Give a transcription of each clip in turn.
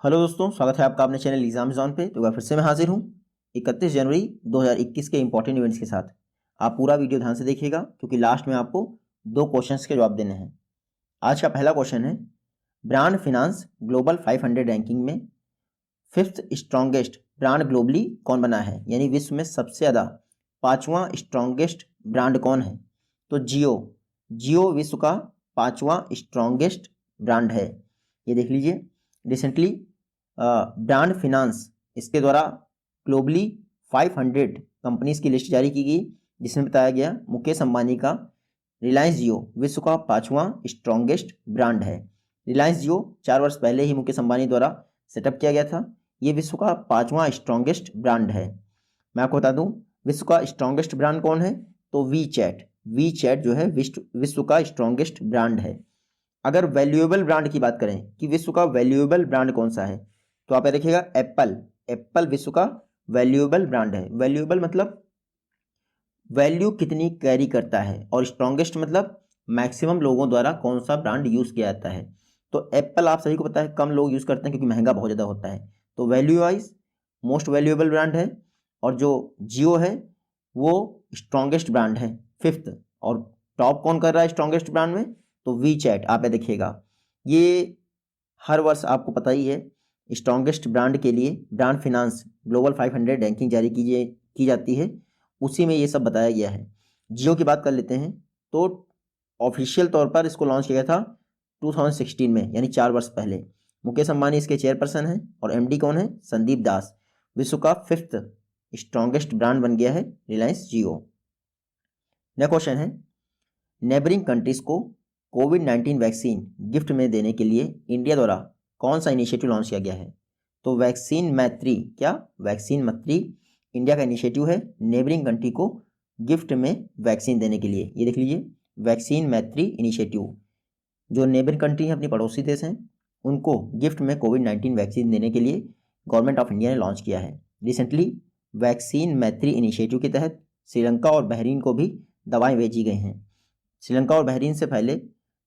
Hello दोस्तों, स्वागत है आपका अपने चैनल एग्जाम जोन पे। तो फिर से मैं हाजिर हूँ 31 जनवरी 2021 के इंपॉर्टेंट इवेंट्स के साथ। आप पूरा वीडियो ध्यान से देखिएगा क्योंकि लास्ट में आपको 2 क्वेश्चंस के जवाब देने हैं। आज का पहला क्वेश्चन है, ब्रांड फिनांस ग्लोबल 500 रैंकिंग में 5th स्ट्रॉन्गेस्ट ब्रांड ग्लोबली कौन बना है, यानी विश्व में सबसे ज़्यादा 5वां स्ट्रॉन्गेस्ट ब्रांड कौन है। तो जियो विश्व का 5वां स्ट्रॉन्गेस्ट ब्रांड है। ये देख लीजिए, रिसेंटली ब्रांड फिनांस इसके द्वारा ग्लोबली 500 कंपनीज की लिस्ट जारी की गई, जिसमें बताया गया मुकेश अंबानी का रिलायंस जियो विश्व का 5वां स्ट्रॉन्गेस्ट ब्रांड है। रिलायंस जियो 4 वर्ष पहले ही मुकेश अंबानी द्वारा सेटअप किया गया था। ये विश्व का 5वां स्ट्रॉन्गेस्ट ब्रांड है। मैं आपको बता दूं विश्व का स्ट्रॉन्गेस्ट ब्रांड कौन है, तो वी चैट जो है विश्व का स्ट्रॉन्गेस्ट ब्रांड है। अगर वैल्यूएबल ब्रांड की बात करें कि विश्व का वैल्यूएबल ब्रांड कौन सा है, तो आप देखिएगा एप्पल विश्व का वैल्यूएबल ब्रांड है। वैल्यूएबल मतलब वैल्यू कितनी कैरी करता है, और स्ट्रॉन्गेस्ट मतलब मैक्सिमम लोगों द्वारा कौन सा ब्रांड यूज किया जाता है। तो एप्पल आप सभी को पता है कम लोग यूज करते हैं क्योंकि महंगा बहुत ज़्यादा होता है। तो value wise most valuable brand है, और जो जियो है वो स्ट्रॉन्गेस्ट ब्रांड है 5th। और टॉप कौन कर रहा है स्ट्रॉन्गेस्ट ब्रांड में, तो वी चैट। आप देखिएगा ये हर वर्ष आपको पता ही है स्ट्रॉन्गेस्ट ब्रांड के लिए ब्रांड फिनांस ग्लोबल 500 रैंकिंग जारी की जाती है, उसी में ये सब बताया गया है। जियो की बात कर लेते हैं तो ऑफिशियल तौर पर इसको लॉन्च किया गया था 2016 में, यानी 4 वर्ष पहले। मुकेश अंबानी इसके चेयरपर्सन हैं और एमडी कौन है, संदीप दास। विश्व का 5th स्ट्रॉन्गेस्ट ब्रांड बन गया है रिलायंस जियो। नेक्स्ट क्वेश्चन है, नेबरिंग कंट्रीज को कोविड-19 वैक्सीन गिफ्ट में देने के लिए इंडिया द्वारा कौन सा इनिशिएटिव लॉन्च किया गया है। तो वैक्सीन मैत्री इंडिया का इनिशिएटिव है नेबरिंग कंट्री को गिफ्ट में वैक्सीन देने के लिए। ये देख लीजिए, वैक्सीन मैत्री इनिशिएटिव। जो नेबरिंग कंट्री हैं, अपनी पड़ोसी देश हैं, उनको गिफ्ट में कोविड-19 वैक्सीन देने के लिए गवर्नमेंट ऑफ इंडिया ने लॉन्च किया है। रिसेंटली वैक्सीन मैत्री इनिशिएटिव के तहत श्रीलंका और बहरीन को भी दवाएं भेजी गई हैं। श्रीलंका और बहरीन से पहले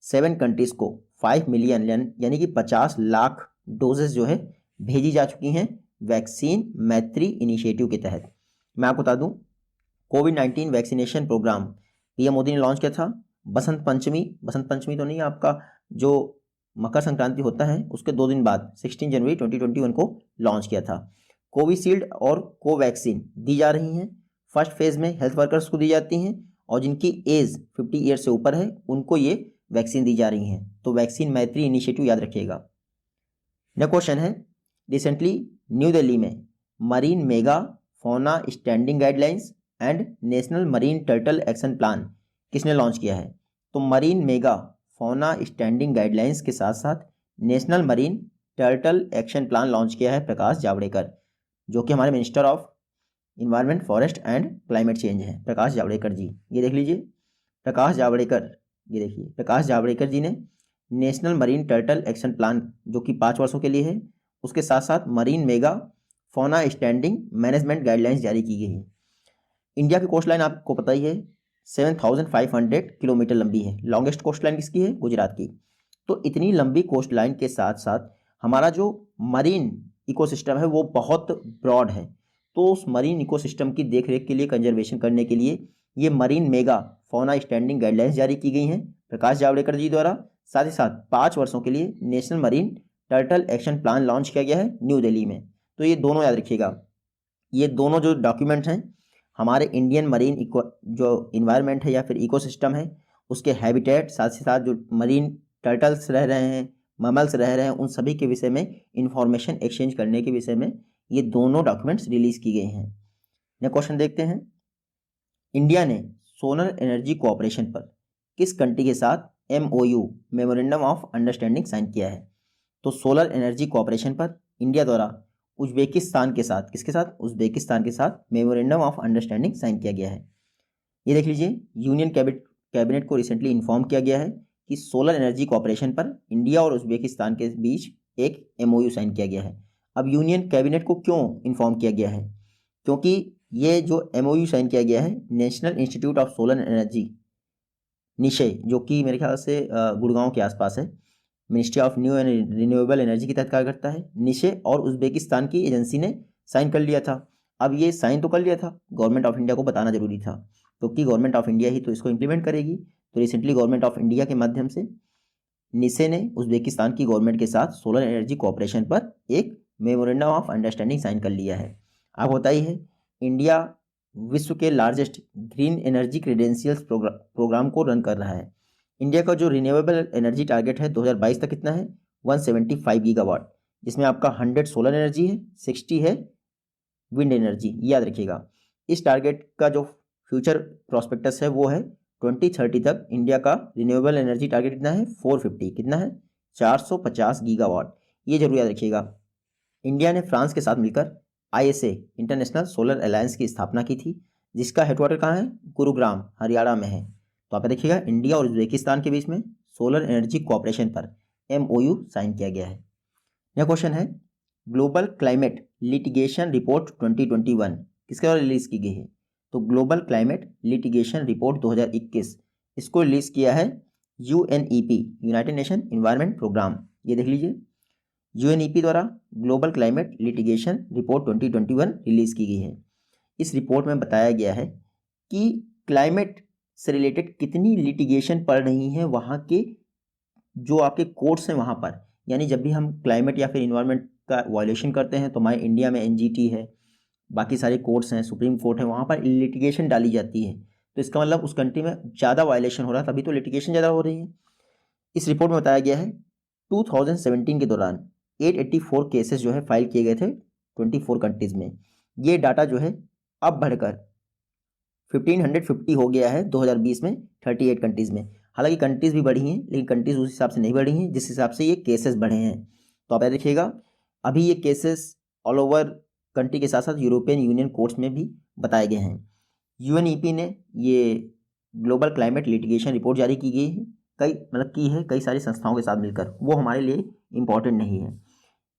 7 कंट्रीज को 5 मिलियन यानी कि 50 लाख डोजेस जो है भेजी जा चुकी हैं वैक्सीन मैत्री इनिशिएटिव के तहत। मैं आपको बता दूं कोविड-19 वैक्सीनेशन प्रोग्राम पीएम मोदी ने लॉन्च किया था बसंत पंचमी तो नहीं, आपका जो मकर संक्रांति होता है उसके 2 दिन बाद 16 जनवरी 2021 को लॉन्च किया था। कोविशील्ड और कोवैक्सीन दी जा रही हैं। फर्स्ट फेज में हेल्थ वर्कर्स को दी जाती हैं, और जिनकी एज 50 ईयर से ऊपर है उनको ये वैक्सीन दी जा रही हैं। तो वैक्सीन मैत्री इनिशिएटिव याद रखिएगा। नेक्स्ट क्वेश्चन है, रिसेंटली न्यू दिल्ली में marine mega fauna standing guidelines and national marine turtle action plan किसने लॉन्च किया है। तो marine mega fauna standing guidelines के साथ साथ national marine turtle action plan launch किया है प्रकाश जावड़ेकर, जो कि हमारे minister of environment forest and climate change है, प्रकाश जावड़ेकर जी। ये देख लीजिए, प्रकाश जावड़ेकर जी ने national marine turtle action plan जो कि 5 वर्षों के लिए है, उसके साथ साथ marine mega fauna standing management guidelines जारी की गई है। इंडिया की कोस्ट लाइन आपको पता ही है 7,500 किलोमीटर लंबी है। लॉन्गेस्ट कोस्ट लाइन किसकी है, गुजरात की। तो इतनी लंबी कोस्ट लाइन के साथ साथ हमारा जो मरीन इकोसिस्टम है वो बहुत ब्रॉड है। तो उस मरीन इकोसिस्टम की देखरेख के लिए, कंजर्वेशन करने के लिए ये marine mega fauna standing guidelines जारी की गई हैं प्रकाश जावड़ेकर जी द्वारा। साथ ही साथ 5 वर्षों के लिए national marine turtle action plan launch किया गया है न्यू दिल्ली में। तो ये दोनों याद रखिएगा, ये दोनों जो डॉक्यूमेंट्स हैं हमारे इंडियन मरीन जो इन्वायरमेंट है या फिर इकोसिस्टम है उसके हैबिटेट, साथ ही साथ जो मरीन टर्टल्स रह रहे हैं, मैमल्स रह रहे हैं, उन सभी के विषय में इंफॉर्मेशन एक्सचेंज करने के विषय में ये दोनों डॉक्यूमेंट्स रिलीज की गई हैं। नेक्स्ट क्वेश्चन देखते हैं, इंडिया ने सोलर एनर्जी कोऑपरेशन पर किस कंट्री के साथ MOU memorandum of understanding sign किया है। तो सोलर एनर्जी कोऑपरेशन पर इंडिया द्वारा उज्बेकिस्तान के साथ, किसके साथ, उज्बेकिस्तान के साथ मेमोरेंडम ऑफ अंडरस्टैंडिंग साइन किया गया है। ये देख लीजिए, यूनियन कैबिनेट को रिसेंटली इन्फॉर्म किया गया है कि सोलर एनर्जी कोऑपरेशन पर इंडिया और उज्बेकिस्तान के बीच एक MOU साइन किया गया है। अब यूनियन कैबिनेट को क्यों इन्फॉर्म किया गया है, क्योंकि ये जो MOU साइन किया गया है national institute of solar energy NISE, जो कि मेरे ख्याल से गुड़गांव के आसपास है, ministry of new and renewable energy के तहत कार्य करता है। निशे और उज्बेकिस्तान की एजेंसी ने साइन कर लिया था। अब ये साइन तो कर लिया था, गवर्नमेंट ऑफ इंडिया को बताना जरूरी था, क्योंकि गवर्नमेंट ऑफ इंडिया ही तो इसको इम्प्लीमेंट करेगी। तो रिसेंटली गवर्नमेंट ऑफ इंडिया के माध्यम से निशे ने उज्बेकिस्तान की गवर्नमेंट के साथ सोलर एनर्जी कोऑपरेशन पर एक मेमोरेंडम ऑफ अंडरस्टैंडिंग साइन कर लिया है। आपको पता ही है, इंडिया विश्व के largest green energy credentials programme को रन कर रहा है। इंडिया का जो रिन्यूएबल एनर्जी टारगेट है 2022 तक कितना है, 175 गीगावाट, जिसमें आपका 100 सोलर एनर्जी है, 60 है विंड एनर्जी, याद रखिएगा। इस टारगेट का जो फ्यूचर प्रॉस्पेक्टस है वो है 2030 तक इंडिया का रिन्यूएबल एनर्जी टारगेट कितना है, 450, कितना है, 450 गीगावाट, ये जरूर याद रखिएगा। इंडिया ने फ्रांस के साथ मिलकर ISA इंटरनेशनल सोलर अलायंस की स्थापना की थी, जिसका हेडक्वार्टर कहाँ है, गुरुग्राम हरियाणा में है। तो आप देखिएगा, इंडिया और उज्बेकिस्तान के बीच में सोलर एनर्जी कोऑपरेशन पर MOU साइन किया गया है। यह क्वेश्चन है, ग्लोबल क्लाइमेट लिटिगेशन रिपोर्ट 2021 किसके द्वारा रिलीज की गई है, तो ग्लोबल क्लाइमेट लिटिगेशन रिपोर्ट 2021 इसको रिलीज किया है UNEP, United Nation Environment Programme. ये देख लीजिए, UNEP द्वारा global climate litigation report 2021 release की गई है। इस रिपोर्ट में बताया गया है कि क्लाइमेट से रिलेटेड कितनी लिटिगेशन पड़ रही हैं वहाँ के जो आपके कोर्ट्स हैं वहाँ पर, यानी जब भी हम क्लाइमेट या फिर इन्वायरमेंट का वायलेशन करते हैं तो हमारे इंडिया में NGT है, बाकी सारे कोर्ट्स हैं, सुप्रीम कोर्ट है, वहाँ पर लिटिगेशन डाली जाती है। तो इसका मतलब उस कंट्री में ज़्यादा वायलेशन हो रहा है, तभी तो लिटिगेशन ज़्यादा हो रही है। इस रिपोर्ट में बताया गया है 2017 के दौरान 884 केसेस जो है फाइल किए गए थे 24 कंट्रीज़ में। ये डाटा जो है अब बढ़कर 1550 हो गया है 2020 में 38 कंट्रीज़ में। हालांकि कंट्रीज़ भी बढ़ी हैं, लेकिन कंट्रीज़ उस हिसाब से नहीं बढ़ी हैं जिस हिसाब से ये केसेस बढ़े हैं। तो आप याद रखिएगा, अभी ये केसेस ऑल ओवर कंट्री के साथ साथ यूरोपियन यूनियन कोर्ट्स में भी बताए गए हैं। UNEP ने ये ग्लोबल क्लाइमेट लिटिगेशन रिपोर्ट जारी की गई है, की है कई सारी संस्थाओं के साथ मिलकर, वो हमारे लिए इम्पॉर्टेंट नहीं है।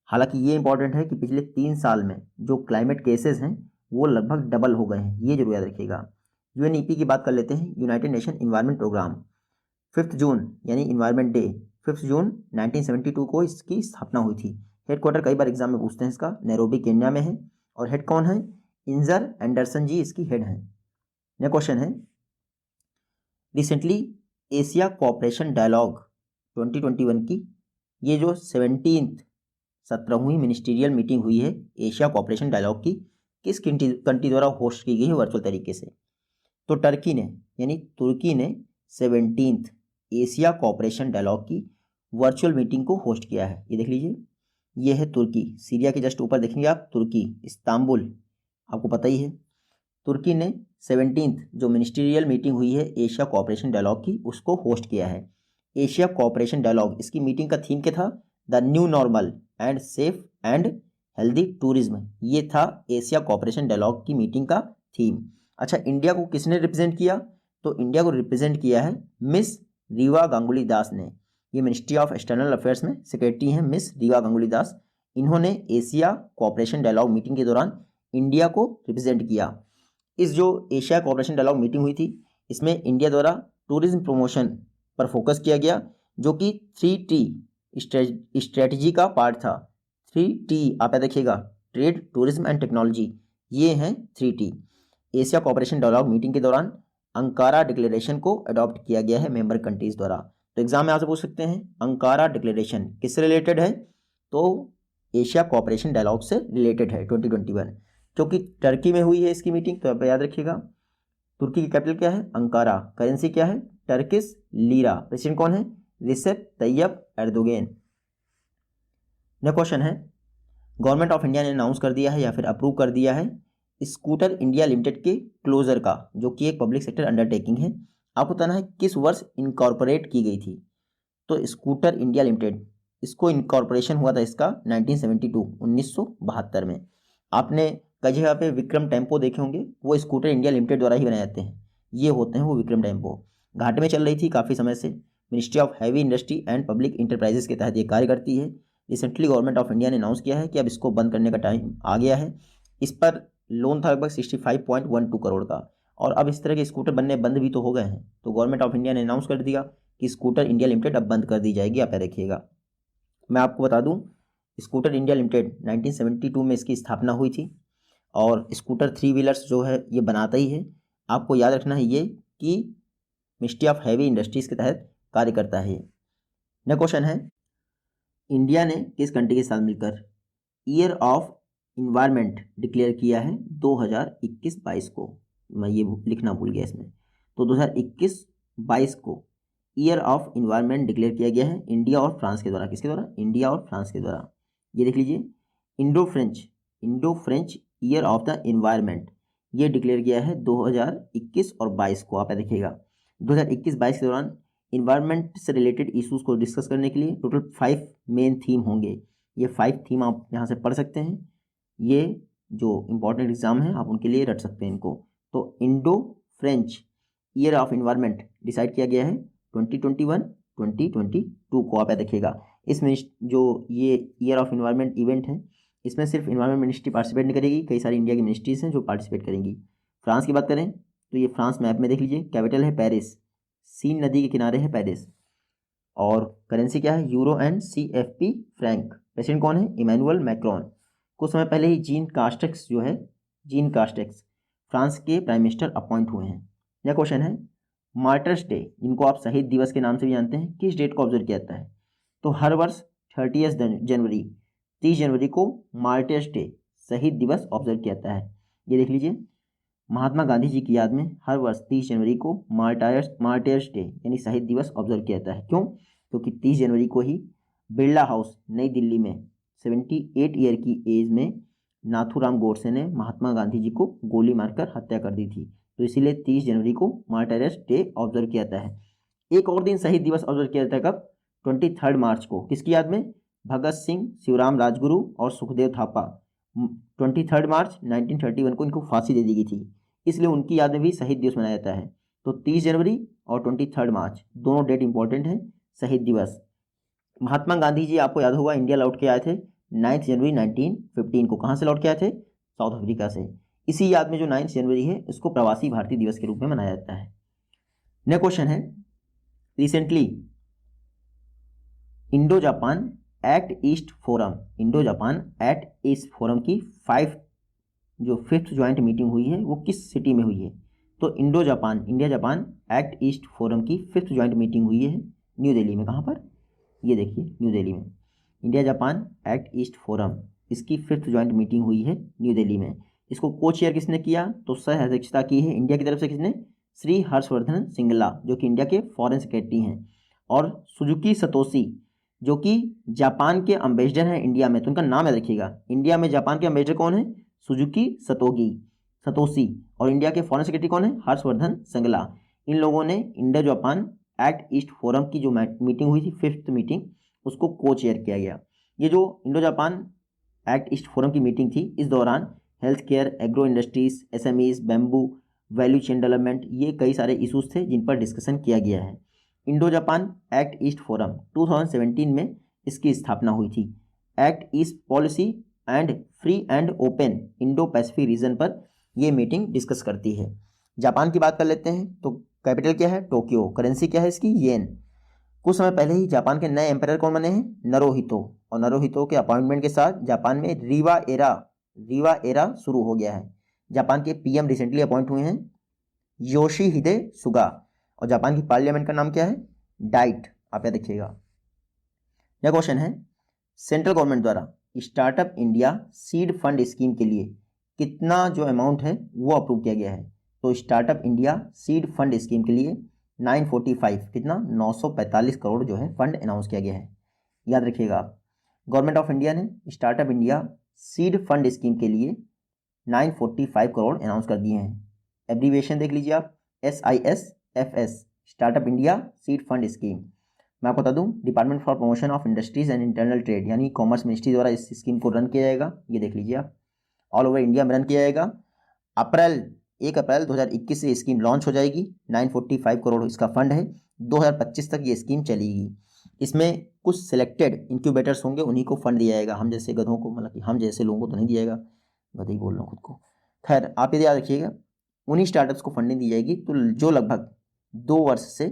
हालांकि ये इंपॉर्टेंट है कि पिछले 3 साल में जो क्लाइमेट केसेस हैं वो लगभग डबल हो गए हैं, ये जरूर याद रखिएगा। UNEP की बात कर लेते हैं, यूनाइटेड नेशन इन्वायरमेंट प्रोग्राम। 5 जून यानी इन्वायरमेंट डे 5 जून 1972 को इसकी स्थापना हुई थी। हेडक्वार्टर कई बार एग्जाम में पूछते हैं इसका, नैरोबी केन्या में है, और हेड कौन है, इंजर एंडरसन जी इसकी हेड हैं। यह क्वेश्चन है, रिसेंटली एशिया कोऑपरेशन डायलॉग 2021 की ये जो 17वीं मिनिस्टीरियल मीटिंग हुई है एशिया कोऑपरेशन डायलॉग की, किस कंट्री द्वारा होस्ट की गई है वर्चुअल तरीके से, तो टर्की ने यानी तुर्की ने 17th एशिया कोऑपरेशन डायलॉग की वर्चुअल मीटिंग को होस्ट किया है। ये देख लीजिए, ये है तुर्की, सीरिया के जस्ट ऊपर देखेंगे आप, तुर्की इस्तांबुल, आपको पता ही है। तुर्की ने 17th जो मिनिस्टीरियल मीटिंग हुई है एशिया कोऑपरेशन डायलॉग की, उसको होस्ट किया है। एशिया कोऑपरेशन डायलॉग, इसकी मीटिंग का थीम क्या था, the new normal and safe and healthy tourism, ये था एशिया कोऑपरेशन डायलॉग की मीटिंग का थीम। अच्छा, इंडिया को किसने रिप्रेजेंट किया, तो इंडिया को रिप्रेजेंट किया है मिस रीवा गांगुली दास ने। ये मिनिस्ट्री ऑफ एक्सटर्नल अफेयर्स में सेक्रेटरी हैं मिस रीवा गांगुली दास। इन्होंने एशिया कोऑपरेशन डायलॉग मीटिंग के दौरान इंडिया को रिप्रेजेंट किया। इस जो एशिया कोऑपरेशन डायलॉग मीटिंग हुई थी, इसमें इंडिया द्वारा टूरिज्म प्रमोशन पर फोकस किया गया, जो कि 3T स्ट्रेटजी का पार्ट था। 3T आप याद रखिएगा, ट्रेड, टूरिज्म एंड टेक्नोलॉजी, ये हैं 3T। Asia cooperation dialogue meeting के दौरान अंकारा डिक्लेरेशन को अडॉप्ट किया गया है मेंबर कंट्रीज द्वारा। तो एग्जाम में आपसे पूछ सकते हैं, अंकारा डिक्लेरेशन किससे रिलेटेड है, तो एशिया कोऑपरेशन डायलॉग से रिलेटेड है 2021, क्योंकि टर्की में हुई है इसकी मीटिंग। तो आप याद रखिएगा, तुर्की की कैपिटल क्या है, अंकारा, करेंसी क्या है, टर्किश लीरा, प्रेसिडेंट कौन है, रिसेप तैयब एर्दोगन। नेक्स्ट क्वेश्चन है, गवर्नमेंट ऑफ इंडिया ने अनाउंस कर दिया है या फिर अप्रूव कर दिया है स्कूटर इंडिया लिमिटेड के क्लोजर का, जो कि एक पब्लिक सेक्टर अंडरटेकिंग है। आपको बताना है किस वर्ष इनकॉर्पोरेट की गई थी, तो स्कूटर इंडिया लिमिटेड, इसको इनकॉर्पोरेशन हुआ था इसका 1972 में। आपने कई जगह पे विक्रम टेम्पो देखे होंगे, वो स्कूटर इंडिया लिमिटेड द्वारा ही बनाए जाते हैं, ये होते हैं वो विक्रम टेम्पो। घाटे में चल रही थी काफ़ी समय से, ministry of heavy industry and public enterprises के तहत ये कार्य करती है। रिसेंटली गवर्नमेंट ऑफ इंडिया ने अनाउंस किया है कि अब इसको बंद करने का टाइम आ गया है। इस पर लोन था लगभग 65.12 करोड़ का, और अब इस तरह के स्कूटर बनने बंद भी तो हो गए हैं। तो गवर्नमेंट ऑफ इंडिया ने अनाउंस कर दिया कि स्कूटर इंडिया लिमिटेड अब बंद कर दी जाएगी, आप रखिएगा। मैं आपको बता दूं, स्कूटर इंडिया लिमिटेड 1972 में इसकी स्थापना हुई थी और स्कूटर 3 व्हीलर्स जो है ये बनाता ही है। आपको याद रखना है ये कि मिनिस्ट्री ऑफ हैवी इंडस्ट्रीज़ के तहत कार्य करता है। नेक्स्ट क्वेश्चन है, इंडिया ने किस कंट्री के साथ मिलकर ईयर ऑफ इन्वायरमेंट डिक्लेयर किया है 2021-22 को? मैं ये लिखना भूल गया इसमें। तो 2021-22 को ईयर ऑफ इन्वायरमेंट डिक्लेयर किया गया है इंडिया और फ्रांस के द्वारा। किसके द्वारा? इंडिया और फ्रांस के द्वारा। ये देख लीजिए, Indo French year of the environment ये डिक्लेयर किया है 2021 और 22 को। आप देखिएगा 2021-22 के दौरान इन्वायरमेंट से रिलेटेड इश्यूज को डिस्कस करने के लिए टोटल 5 मेन थीम होंगे। ये 5 थीम आप यहाँ से पढ़ सकते हैं। ये जो इम्पोर्टेंट एग्जाम है आप उनके लिए रट सकते हैं इनको। तो Indo French year of environment decide किया गया है 2021-2022 को। आप देखिएगा इसमें जो ये ईयर ऑफ इन्वायरमेंट इवेंट है इसमें सिर्फ इन्वायरमेंट मिनिस्ट्री पार्टिसिपेट नहीं करेगी, कई सारी इंडिया की मिनिस्ट्रीज हैं जो पार्टिसिपेट करेंगी। फ्रांस की बात करें तो ये फ्रांस मैप में देख लीजिए, कैपिटल है पेरिस, सीन नदी के किनारे है पेरिस, और करेंसी क्या है? Euro and CFP franc. President कौन है? Emmanuel Macron. कुछ समय पहले ही जीन कास्टेक्स फ्रांस के प्राइम मिनिस्टर अपॉइंट हुए हैं। यह क्वेश्चन है, मार्टर्स डे जिनको आप शहीद दिवस के नाम से भी जानते हैं, किस डेट को ऑब्जर्व किया जाता है? तो हर वर्ष 30 जनवरी को मार्टर्स डे शहीद दिवस ऑब्जर्व किया जाता है। ये देख लीजिए, महात्मा गांधी जी की याद में हर वर्ष 30 जनवरी को मार्टर्स डे यानी शहीद दिवस ऑब्जर्व किया जाता है। क्यों? क्योंकि 30 जनवरी को ही बिरला हाउस नई दिल्ली में 78 ईयर की एज में नाथूराम गोडसे ने महात्मा गांधी जी को गोली मारकर हत्या कर दी थी। तो इसीलिए 30 जनवरी को मार्टर्स डे ऑब्जर्व किया जाता है। एक और दिन शहीद दिवस ऑब्जर्व किया जाता है कब? 23 मार्च को। किसकी याद में? भगत सिंह, शिवराम राजगुरु और सुखदेव थापा। 23 मार्च 1931 को इनको फांसी दे दी गई थी, इसलिए उनकी याद में भी शहीद दिवस मनाया जाता है। तो 30 जनवरी और 23 मार्च दोनों डेट इंपॉर्टेंट है शहीद दिवस। महात्मा गांधी जी आपको याद होगा इंडिया लौट के आए थे 9 जनवरी 1915 को। कहाँ से लौट के आए थे? साउथ अफ्रीका से। इसी याद में जो 9 जनवरी है इसको प्रवासी भारतीय दिवस के रूप में मनाया जाता है। नेक्स्ट क्वेश्चन है, recently Indo Japan act east forum की 5th ज्वाइंट मीटिंग हुई है वो किस सिटी में हुई है? तो India Japan act east forum की 5th ज्वाइंट मीटिंग हुई है न्यू दिल्ली में। कहाँ पर? ये देखिए, न्यू दिल्ली में India Japan act east forum इसकी 5th ज्वाइंट मीटिंग हुई है न्यू दिल्ली में। इसको को चेयर किसने किया? तो सह अध्यक्षता की है इंडिया की तरफ से किसने? श्री हर्षवर्धन सिंगला जो कि इंडिया के फॉरेन सेक्रेटरी हैं, और सुजुकी सतोशी जो कि जापान के अम्बेसडर हैं इंडिया में। तो उनका नाम याद रखिएगा, इंडिया में जापान के अम्बेसडर कौन है? सुजुकी सतोशी, और इंडिया के फॉरेन सेक्रेटरी कौन है? हर्षवर्धन सिंगला। इन लोगों ने Indo Japan act east forum की जो मीटिंग हुई थी 5th मीटिंग, उसको को चेयर किया गया। ये जो Indo Japan act east forum की मीटिंग थी इस दौरान health care, agro industries, SMEs, bamboo value chain development, ये कई सारे इशूज़ थे जिन पर डिस्कशन किया गया है। Indo Japan act east forum 2017 में इसकी स्थापना हुई थी। Act east policy and free and open Indo Pacific region पर यह मीटिंग डिस्कस करती है। जापान की बात कर लेते हैं तो कैपिटल क्या है? टोक्यो। करेंसी क्या है इसकी? येन। कुछ समय पहले ही जापान के नए एम्पायर कौन बने हैं? नरोहितो। और नरोहितो के अपॉइंटमेंट के साथ जापान में रीवा एरा शुरू हो गया है। जापान के PM रिसेंटली अपॉइंट हुए हैं योशिहिदे सुगा, और जापान की पार्लियामेंट का नाम क्या है? डाइट। आप याद रखिएगा। यह क्वेश्चन है, सेंट्रल गवर्नमेंट द्वारा startup India seed fund scheme के लिए कितना जो अमाउंट है वो अप्रूव किया गया है? तो startup India seed fund scheme के लिए 945 कितना 945 करोड़ जो है फंड अनाउंस किया गया है। याद रखिएगा आप, गवर्नमेंट ऑफ इंडिया ने startup India seed fund scheme के लिए 945 करोड़ अनाउंस कर दिए हैं। एब्रीविएशन देख लीजिए आप, SISFS, startup India seed fund scheme. मैं आपको बता दूं, department for promotion of industries and internal trade यानी कॉमर्स मिनिस्ट्री द्वारा इस स्कीम को रन किया जाएगा। ये देख लीजिए आप, ऑल ओवर इंडिया में रन किया जाएगा। 1 अप्रैल 2021 से स्कीम लॉन्च हो जाएगी। 945 करोड़ इसका फंड है। 2025 तक ये स्कीम चलेगी। इसमें कुछ सिलेक्टेड इंक्यूबेटर्स होंगे, उन्हीं को फंड दिया जाएगा। हम जैसे गधों को, मतलब कि हम जैसे लोगों को तो नहीं दिया जाएगा, गधे ही बोल रहा हूँ खुद को। खैर, आप ये याद रखिएगा, उन्हीं स्टार्टअप्स को फंडिंग दी जाएगी तो जो लगभग 2 वर्ष से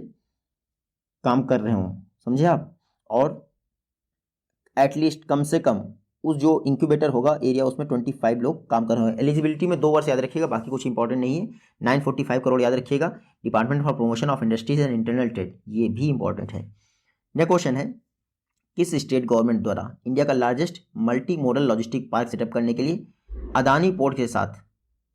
काम कर रहे हों, समझे आप, और एटलीस्ट कम से कम उस जो इंक्यूबेटर होगा एरिया उसमें 25 लोग काम कर रहे हैं। एलिजिबिलिटी में 2 वर्ष याद रखिएगा, बाकी कुछ इंपॉर्टेंट नहीं है। 945 करोड़ याद रखिएगा। Department for promotion of industries and internal trade, ये भी इंपॉर्टेंट है। नेक्स्ट क्वेश्चन है, किस स्टेट गवर्नमेंट द्वारा इंडिया का largest multi modal logistic park setup करने के लिए अदानी पोर्ट के साथ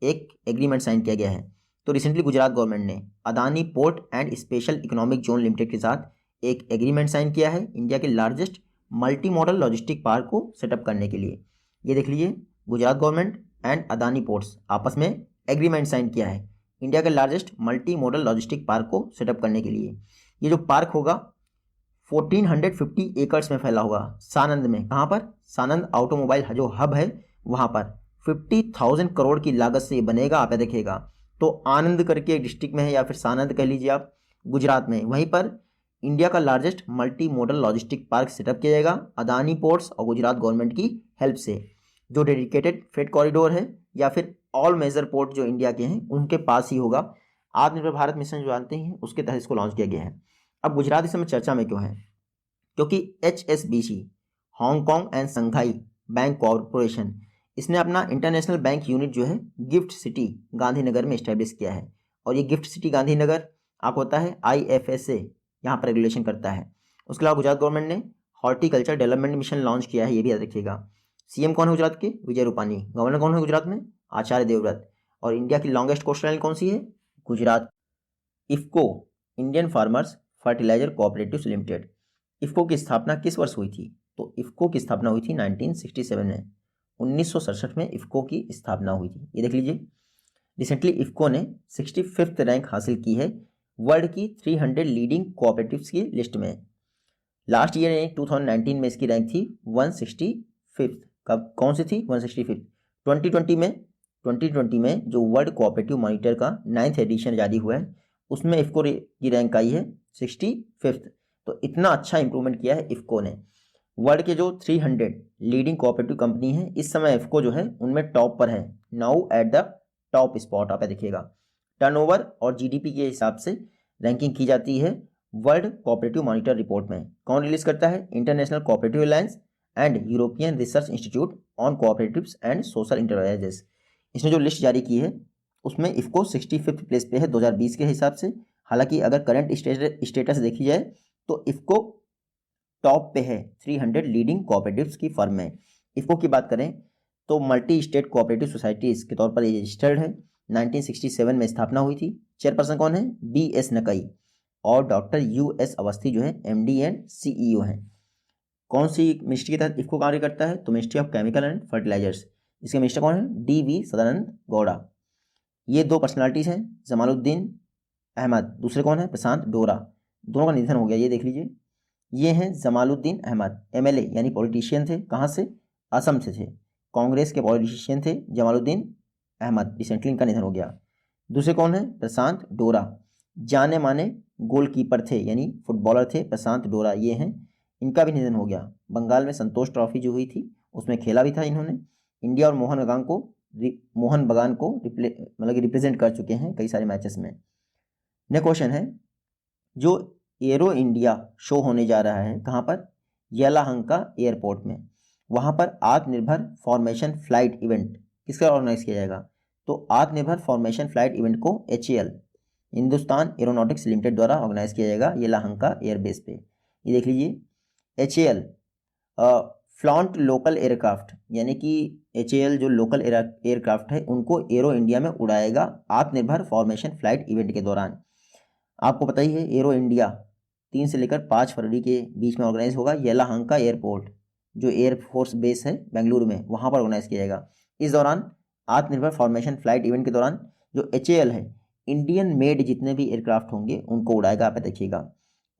एक एग्रीमेंट साइन किया गया है? तो रिसेंटली गुजरात गवर्नमेंट ने Adani port and special economic zone limited के साथ एक एग्रीमेंट साइन किया है इंडिया के largest multi modal logistic park को सेटअप करने के लिए। ये देख लीजिए, Gujarat government and Adani ports आपस में एग्रीमेंट साइन किया है इंडिया के largest multi modal logistic park को सेटअप करने के लिए। ये जो पार्क होगा 1450 एकर्स में फैला होगा सानंद में। कहाँ पर? सानंद ऑटोमोबाइल जो हब है वहाँ पर 50,000 करोड़ की लागत से ये बनेगा। आप देखिएगा तो आनंद करके डिस्ट्रिक्ट में है या फिर सानंद कह लीजिए आप, गुजरात में। वहीं पर इंडिया का largest multi modal logistic park setup किया जाएगा अदानी पोर्ट्स और गुजरात गवर्नमेंट की हेल्प से। जो डेडिकेटेड फ्रेट कॉरिडोर है या फिर ऑल मेजर पोर्ट जो इंडिया के हैं उनके पास ही होगा। आत्मनिर्भर भारत मिशन जो जानते हैं उसके तहत इसको लॉन्च किया गया है। अब गुजरात इस समय चर्चा में क्यों है? क्योंकि HSBC Hong Kong and Shanghai bank corporation इसने अपना इंटरनेशनल बैंक यूनिट जो है गिफ्ट सिटी गांधीनगर में इस्टेब्लिश किया है। और ये गिफ्ट सिटी गांधीनगर आपको होता है IFSA यहाँ पर रेगुलेशन करता है। उसके अलावा गुजरात गवर्नमेंट ने हॉर्टिकल्चर डेवलपमेंट मिशन लॉन्च किया है, ये भी याद रखिएगा। CM कौन है गुजरात के? विजय रूपानी। गवर्नर कौन है गुजरात में? आचार्य देवव्रत। और इंडिया की लॉन्गेस्ट कोस्टल लाइन कौन सी है? Gujarat. IFFCO Indian farmers fertiliser cooperatives limited, IFFCO की स्थापना किस वर्ष हुई थी? तो इफ्को की स्थापना हुई थी 1967 में। 1967 में इफ्को की स्थापना हुई थी। ये देख लीजिए, रिसेंटली इफ्को ने 65th रैंक हासिल की है वर्ल्ड की 300 लीडिंग कोऑपरेटिव्स की लिस्ट में। लास्ट ईयर 2019 में इसकी रैंक थी 165th। कब कौन सी थी? 165th। 2020 में जो वर्ल्ड कोऑपरेटिव मॉनिटर का 9th एडिशन जारी हुआ है उसमें इफ्को की रैंक आई है 65th। तो इतना अच्छा इंप्रूवमेंट किया है इफ्को ने। वर्ल्ड के जो 300 लीडिंग कोऑपरेटिव कंपनी है इस समय इफ्को जो है उनमें टॉप पर है, now at the top spot. आप देखिएगा टर्नओवर और GDP के हिसाब से रैंकिंग की जाती है वर्ल्ड कोऑपरेटिव मॉनिटर रिपोर्ट में। कौन रिलीज करता है? International cooperative alliance and European research institute on cooperatives and social enterprises. इसने जो लिस्ट जारी की है उसमें इफ्को 65th प्लेस पे है 2020 के हिसाब से। हालांकि अगर करंट स्टेटस देखी जाए तो इफ्को टॉप पे है 300 लीडिंग कोऑपरेटिव्स की फर्म में। इफ्को की बात करें तो मल्टी स्टेट कोऑपरेटिव सोसाइटीज़ के तौर पर ये रजिस्टर्ड है। 1967 में स्थापना हुई थी। चेयरपर्सन कौन है? BS नकई। और डॉक्टर US अवस्थी जो है MD एंड CEO हैं। कौन सी मिनिस्ट्री के तहत इफ्को कार्य करता है? तो ministry of chemical and fertilisers. इसके मिनिस्टर कौन है? DV सदानंद गौड़ा। ये 2 पर्सनालिटीज़ हैं, जमालुद्दीन अहमद, दूसरे कौन है? प्रशांत डोरा। दोनों का निधन हो गया। ये देख लीजिए, ये हैं जमालुद्दीन अहमद, MLA यानी पॉलिटिशियन थे। कहाँ से? असम से थे। कांग्रेस के पॉलिटिशियन थे जमालुद्दीन अहमद, रिसेंटली इनका निधन हो गया। दूसरे कौन है? प्रशांत डोरा, जाने माने गोलकीपर थे यानी फुटबॉलर थे प्रशांत डोरा, ये हैं। इनका भी निधन हो गया। बंगाल में संतोष ट्रॉफी जो हुई थी उसमें खेला भी था इन्होंने। इंडिया और मोहन बगान को मतलब कि रिप्रेजेंट कर चुके हैं कई सारे मैचेस में। नेक्स्ट क्वेश्चन है, जो एरो इंडिया शो होने जा रहा है कहाँ पर? येलाहंका एयरपोर्ट में। वहाँ पर आत्मनिर्भर फॉर्मेशन फ्लाइट इवेंट किसका ऑर्गेनाइज किया जाएगा? तो आत्मनिर्भर फॉर्मेशन फ्लाइट इवेंट को HAL हिंदुस्तान एरोनॉटिक्स लिमिटेड द्वारा ऑर्गेनाइज किया जाएगा येलाहंका एयरबेस पे। ये देख लीजिए, HAL फ्लॉन्ट लोकल एयरक्राफ्ट यानी कि HAL जो लोकल एयरक्राफ्ट है उनको एरो इंडिया में उड़ाएगा आत्मनिर्भर फॉर्मेशन फ्लाइट इवेंट के दौरान। आपको पता ही है एरो इंडिया 3 से लेकर 5 फरवरी के बीच में ऑर्गेनाइज होगा। येलाहंका एयरपोर्ट जो एयरफोर्स बेस है बेंगलुरु में वहाँ पर ऑर्गेनाइज किया जाएगा। इस दौरान आत्मनिर्भर फॉर्मेशन फ्लाइट इवेंट के दौरान जो HAL है इंडियन मेड जितने भी एयरक्राफ्ट होंगे उनको उड़ाएगा। आप देखिएगा,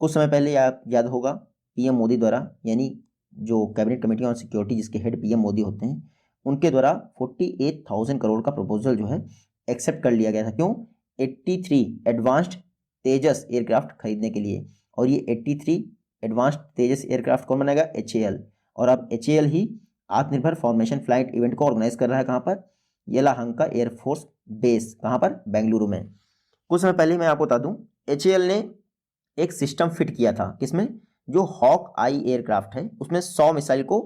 कुछ समय पहले आप याद होगा PM मोदी द्वारा यानी जो कैबिनेट कमेटी ऑन सिक्योरिटी जिसके हेड PM मोदी होते हैं उनके द्वारा 48,000 करोड़ का प्रपोजल जो है एक्सेप्ट कर लिया गया था। क्यों? 83 एडवांस्ड तेजस एयरक्राफ्ट खरीदने के लिए। और ये 83 एडवांस्ड तेजस एयरक्राफ्ट कौन बनाएगा? HAL। और अब HAL ही आत्मनिर्भर फॉर्मेशन फ्लाइट इवेंट को ऑर्गेनाइज कर रहा है। कहाँ पर? Yelahanka air force base. कहाँ पर? बेंगलुरु में। कुछ समय पहले मैं आपको बता दूं HAL ने एक सिस्टम फिट किया था किसमें? जो हॉक आई एयरक्राफ्ट है उसमें 100 मिसाइल को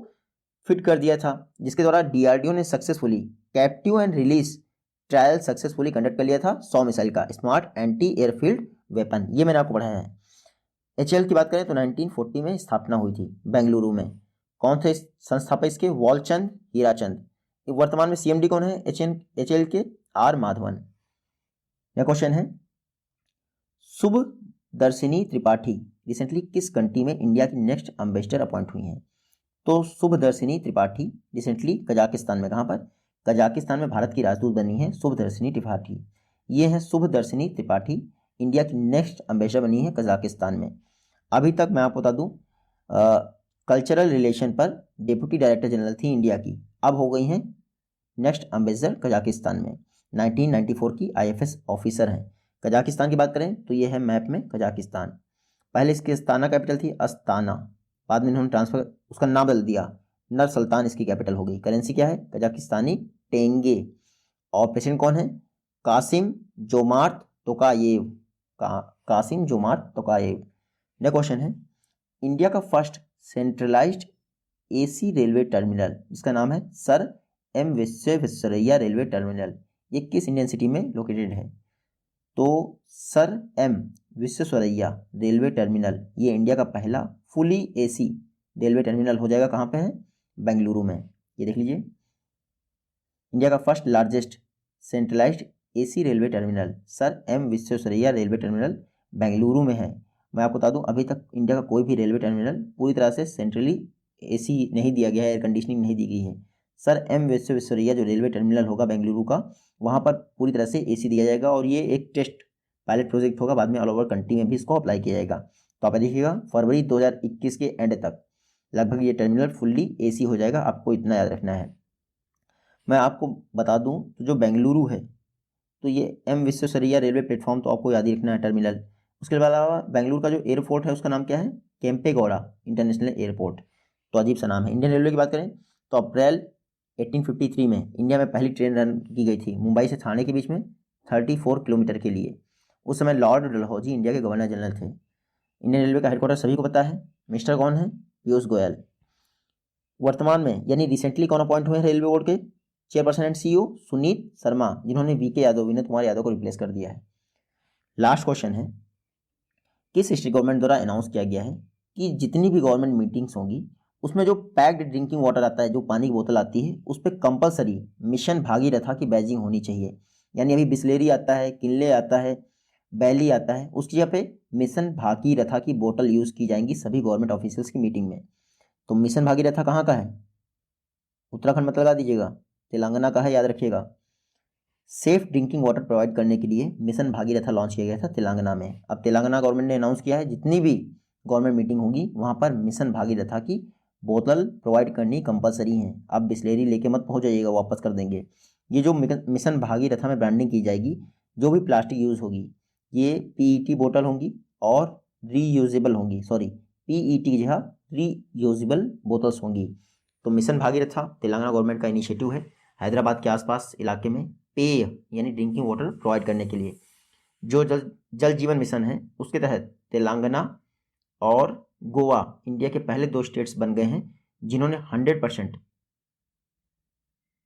फिट कर दिया था, जिसके द्वारा डीआरडीओ ने successfully captive and release trial successfully conduct कर लिया था 100 मिसाइल का स्मार्ट एंटी एयरफील्ड वेपन। ये मैंने आपको पढ़ाया है। एचएएल की बात करें तो 1940 में स्थापना हुई थी बेंगलुरु में। कौन थे संस्थापक इसके? वालचंद हीराचंद। वर्तमान में सीएमडी कौन है एचएएल के? आर माधवन। यह क्वेश्चन है, शुभदर्शिनी त्रिपाठी रिसेंटली किस कंट्री में इंडिया की नेक्स्ट एम्बेसडर अपॉइंट हुई हैं? तो शुभदर्शिनी त्रिपाठी रिसेंटली कजाकिस्तान में, कहाँ पर? कजाकिस्तान में भारत की राजदूत बनी है शुभदर्शिनी त्रिपाठी। ये है शुभदर्शिनी त्रिपाठी, इंडिया की नेक्स्ट एम्बेसडर बनी है कजाकिस्तान में। अभी तक मैं आपको बता दूं, कल्चरल रिलेशन पर डिप्टी डायरेक्टर जनरल थी इंडिया की, अब हो गई हैं नेक्स्ट एम्बेसडर कजाकिस्तान में। 1994 की आईएफएस ऑफिसर हैं। कजाकिस्तान की बात करें तो ये है मैप में कजाकिस्तान। पहले इसकी अस्ताना कैपिटल थी, अस्ताना, बाद में इन्होंने ट्रांसफर उसका नाम बदल दिया, नर सुल्तान इसकी कैपिटल हो गई। करेंसी क्या है? कजाकिस्तानी टेंगे। और प्रेसिडेंट कौन है? Kassym Jomart Tokayev. Kassym Jomart Tokayev. Next question है, इंडिया का first centralised AC railway terminal जिसका नाम है sir M Visvesvaraya railway terminal, ये किस इंडियन सिटी में लोकेटेड है? तो sir M Visvesvaraya railway terminal ये इंडिया का पहला फुली एसी रेलवे टर्मिनल हो जाएगा। कहाँ पे है? बेंगलुरु में। ये देख लीजिए, इंडिया का first largest centralised AC railway terminal sir M Visvesvaraya railway terminal Bengaluru में है। मैं आपको बता दूं, अभी तक इंडिया का कोई भी रेलवे टर्मिनल पूरी तरह से सेंट्रली एसी नहीं दिया गया है, एयर कंडीशनिंग नहीं दी गई है। सर एम विश्वेश्वरैया जो रेलवे टर्मिनल होगा बेंगलुरु का, वहाँ पर पूरी तरह से एसी दिया जाएगा और ये एक टेस्ट पायलट प्रोजेक्ट होगा, बाद में ऑल ओवर कंट्री में भी इसको अप्लाई किया जाएगा। तो आप देखिएगा फरवरी 2021 के एंड तक लगभग ये टर्मिनल फुल्ली एसी हो जाएगा, आपको इतना याद रखना है। मैं आपको बता दूं तो जो बेंगलुरु है तो ये एम विश्वेश्वरैया रेलवे प्लेटफॉर्म तो आपको याद ही रखना है टर्मिनल। उसके अलावा बेंगलुरु का जो एयरपोर्ट है उसका नाम क्या है? Kempegowda international airport. तो अजीब सा नाम है। इंडियन रेलवे की बात करें तो अप्रैल 1853 में इंडिया में पहली ट्रेन रन की गई थी मुंबई से ठाणे के बीच में 34 किलोमीटर के लिए। उस समय लॉर्ड डलहौजी इंडिया के गवर्नर जनरल थे। इंडियन रेलवे का हेडक्वार्टर सभी को पता है, मिस्टर कौन है? पीयूष गोयल। वर्तमान में यानी रिसेंटली कौन अपॉइंट हुए हैं रेलवे बोर्ड के chairperson and CEO? Sunit Sharma, जिन्होंने वीके यादव विनोद कुमार यादव को रिप्लेस कर दिया है। लास्ट क्वेश्चन है, किस स्टेट गवर्नमेंट द्वारा अनाउंस किया गया है कि जितनी भी गवर्नमेंट मीटिंग्स होंगी उसमें जो पैक्ड ड्रिंकिंग वाटर आता है, जो पानी की बोतल आती है, उस पर कंपलसरी मिशन भागीरथा की बैजिंग होनी चाहिए। यानी अभी बिस्लेरी आता है, किनले आता है, बैली आता है, उसकी जगह पे मिशन भागीरथा की बोतल यूज़ की जाएंगी सभी गवर्नमेंट ऑफिशियल्स की मीटिंग में। तो मिशन भागीरथा कहाँ का है? उत्तराखंड मत लगा दीजिएगा, तेलंगाना का है, याद रखिएगा। सेफ ड्रिंकिंग वाटर प्रोवाइड करने के लिए मिशन भागीरथा लॉन्च किया गया था तेलंगाना में। अब तेलंगाना गवर्नमेंट ने अनाउंस किया है जितनी भी गवर्नमेंट मीटिंग होगी वहाँ पर मिशन भागीरथा की बोतल प्रोवाइड करनी कंपलसरी है। आप बिस्लेरी लेके मत पहुँच जाइएगा, वापस कर देंगे। ये जो मिशन भागीरथा में ब्रांडिंग की जाएगी, जो भी प्लास्टिक यूज़ होगी ये पीईटी बोतल होंगी और रीयूजेबल होंगी, सॉरी पीईटी की जगह रीयूजेबल बोतल्स होंगी। तो मिशन भागीरथा तेलंगाना गवर्नमेंट का इनिशिएटिव है हैदराबाद के आसपास इलाके में पेय यानी ड्रिंकिंग वाटर प्रोवाइड करने के लिए। जो जल जीवन मिशन है उसके तहत तेलंगाना और गोवा इंडिया के पहले 2 स्टेट्स बन गए हैं जिन्होंने 100%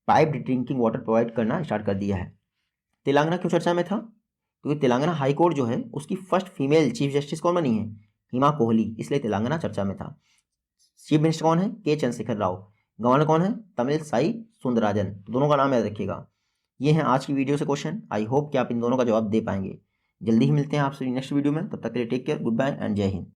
पाइप्ड ड्रिंकिंग वाटर प्रोवाइड करना स्टार्ट कर दिया है। तेलंगाना क्यों चर्चा में था? क्योंकि तेलंगाना हाई कोर्ट जो है उसकी फर्स्ट फीमेल चीफ जस्टिस कौन बनी है? हिमा कोहली, इसलिए तेलंगाना चर्चा में था। चीफ मिनिस्टर कौन है? के चंद्रशेखर राव। गवर्नर कौन है? तमिल साई सुंदरराजन। दोनों का नाम याद रखिएगा। ये हैं आज की वीडियो से क्वेश्चन। आई होप कि आप इन दोनों का जवाब दे पाएंगे। जल्दी ही मिलते हैं आपसे नेक्स्ट वीडियो में, तब तक के लिए take care, good bye and जय हिंद।